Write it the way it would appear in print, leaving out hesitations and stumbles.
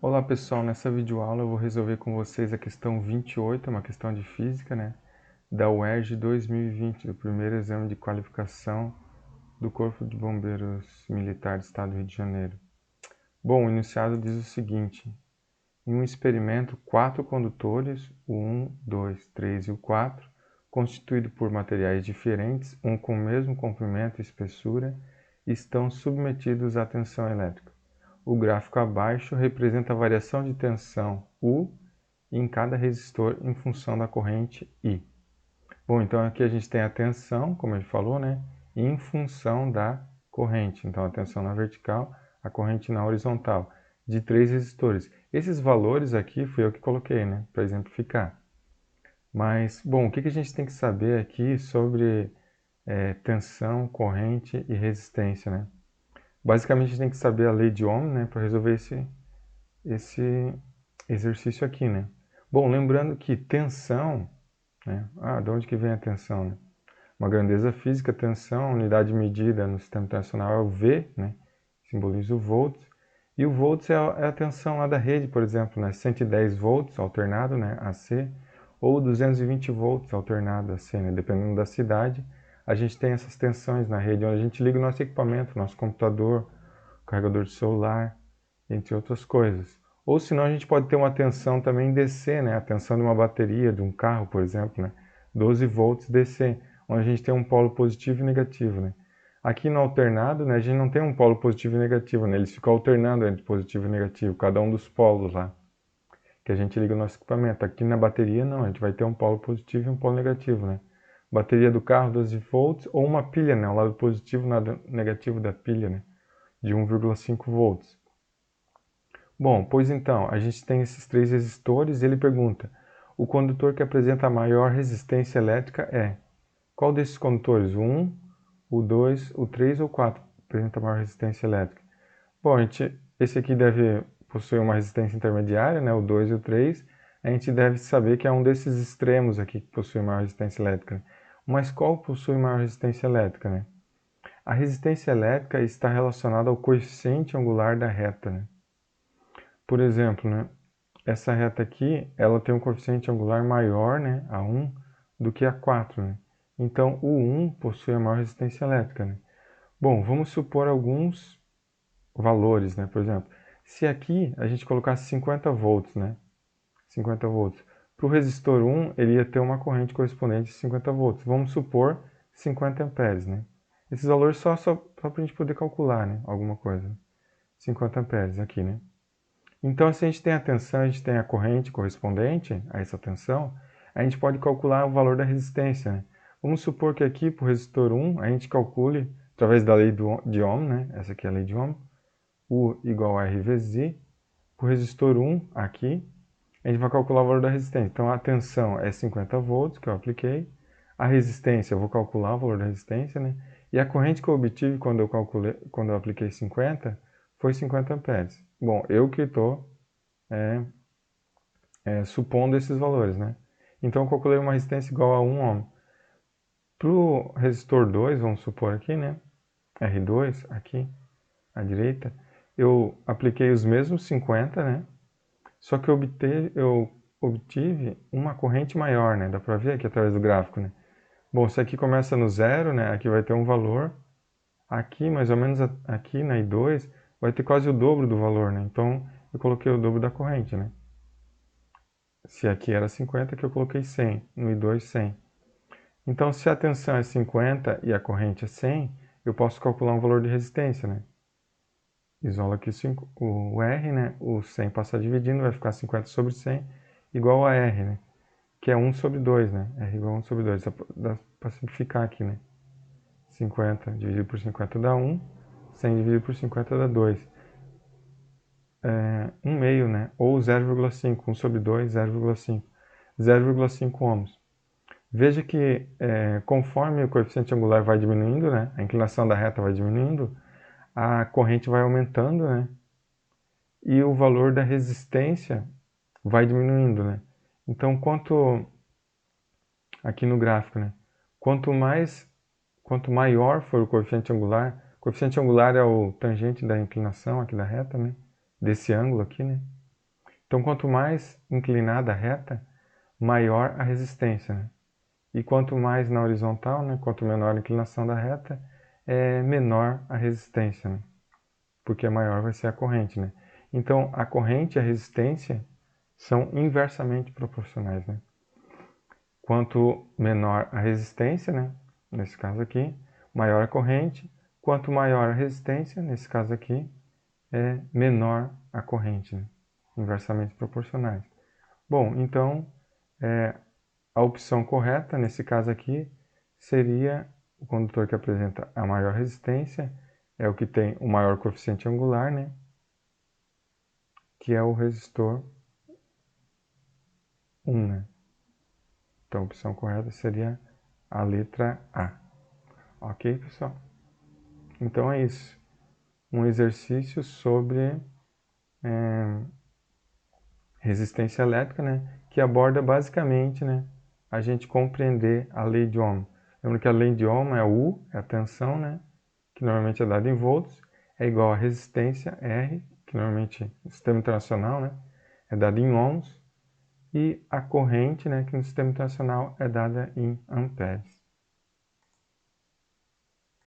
Olá pessoal, nessa videoaula eu vou resolver com vocês a questão 28, uma questão de física, da UERJ 2020, do primeiro exame de qualificação do Corpo de Bombeiros Militar do Estado do Rio de Janeiro. Bom, o enunciado diz o seguinte: em um experimento, 4 condutores, o 1, 2, 3 e o 4, constituído por materiais diferentes, um com o mesmo comprimento e espessura, estão submetidos à tensão elétrica. O gráfico abaixo representa a variação de tensão U em cada resistor em função da corrente I. Bom, então aqui a gente tem a tensão, como ele falou, em função da corrente. Então a tensão na vertical, a corrente na horizontal, de 3 resistores. Esses valores aqui fui eu que coloquei, para exemplificar. Mas, bom, o que a gente tem que saber aqui sobre tensão, corrente e resistência, Basicamente, a gente tem que saber a lei de Ohm, para resolver esse exercício aqui, Bom, lembrando que tensão, de onde que vem a tensão, Uma grandeza física, tensão, unidade medida no sistema internacional é o V, Simboliza o volts. E o volts é a tensão lá da rede, por exemplo, 110 volts alternado, AC, ou 220 volts alternado AC, Dependendo da cidade, a gente tem essas tensões na rede, onde a gente liga o nosso equipamento, nosso computador, carregador de celular, entre outras coisas. Ou senão a gente pode ter uma tensão também DC, a tensão de uma bateria, de um carro, por exemplo, 12 volts DC, onde a gente tem um polo positivo e negativo, Aqui no alternado, a gente não tem um polo positivo e negativo, Eles ficam alternando entre positivo e negativo, cada um dos polos lá, que a gente liga o nosso equipamento. Aqui na bateria não, a gente vai ter um polo positivo e um polo negativo, Bateria do carro, 12 volts, ou uma pilha, o lado positivo e o lado negativo da pilha, de 1,5 volts. Bom, pois então, a gente tem esses 3 resistores e ele pergunta: o condutor que apresenta a maior resistência elétrica é? Qual desses condutores? O 1, o 2, o 3 ou o 4 apresenta a maior resistência elétrica? Bom, esse aqui deve possuir uma resistência intermediária, o 2 e o 3. A gente deve saber que é um desses extremos aqui que possui maior resistência elétrica. Mas qual possui maior resistência elétrica, A resistência elétrica está relacionada ao coeficiente angular da reta, Por exemplo, essa reta aqui, ela tem um coeficiente angular maior, a 1, do que a 4, Então, o 1 possui a maior resistência elétrica, Bom, vamos supor alguns valores, Por exemplo, se aqui a gente colocasse 50 volts, 50 volts. Para o resistor 1, ele ia ter uma corrente correspondente a 50 volts. Vamos supor 50 amperes, Esses valores só para a gente poder calcular, alguma coisa. 50 amperes aqui, Então, se a gente tem a tensão, a gente tem a corrente correspondente a essa tensão, a gente pode calcular o valor da resistência, Vamos supor que aqui, para o resistor 1, a gente calcule, através da lei de Ohm, Essa aqui é a lei de Ohm, U igual a R vezes I. Para o resistor 1, aqui, a gente vai calcular o valor da resistência. Então, a tensão é 50 volts, que eu apliquei. A resistência, eu vou calcular o valor da resistência, E a corrente que eu obtive quando eu apliquei 50, foi 50 amperes. Bom, eu que estou supondo esses valores, Então, eu calculei uma resistência igual a 1 ohm. Para o resistor 2, vamos supor aqui, R2, aqui, à direita, eu apliquei os mesmos 50, Só que eu obtive uma corrente maior, Dá para ver aqui através do gráfico, Bom, se aqui começa no zero, Aqui vai ter um valor. Aqui, mais ou menos aqui na I2, vai ter quase o dobro do valor, Então, eu coloquei o dobro da corrente, Se aqui era 50, aqui eu coloquei 100. No I2, 100. Então, se a tensão é 50 e a corrente é 100, eu posso calcular um valor de resistência, Isola aqui o R, O 100 passa dividindo, vai ficar 50 sobre 100 igual a R, Que é 1 sobre 2, R igual a 1 sobre 2. Dá para simplificar aqui, 50 dividido por 50 dá 1, 100 dividido por 50 dá 2. 1 meio, Ou 0,5, 1 sobre 2, 0,5. 0,5 ohms. Veja que conforme o coeficiente angular vai diminuindo, a inclinação da reta vai diminuindo, a corrente vai aumentando, e o valor da resistência vai diminuindo, Então, aqui no gráfico, quanto maior for o coeficiente angular é o tangente da inclinação aqui da reta, desse ângulo aqui, Então, quanto mais inclinada a reta, maior a resistência, né? E quanto mais na horizontal, né? Quanto menor a inclinação da reta, menor a resistência, né? Porque maior vai ser a corrente, né? Então, a corrente e a resistência são inversamente proporcionais, né? Quanto menor a resistência, né? Nesse caso aqui, maior a corrente. Quanto maior a resistência, nesse caso aqui, menor a corrente, né? Inversamente proporcionais. Bom, então, a opção correta, nesse caso aqui, seria o condutor que apresenta a maior resistência, é o que tem o maior coeficiente angular, né? Que é o resistor 1, né? Então, a opção correta seria a letra A. Ok, pessoal? Então é isso. Um exercício sobre resistência elétrica, né? Que aborda basicamente, né? A gente compreender a lei de Ohm. Lembra que a lei de Ohm é U, é a tensão, né? Que normalmente é dada em volts, é igual a resistência R, que normalmente no sistema internacional, né? É dada em ohms. E a corrente, né? Que no sistema internacional é dada em amperes.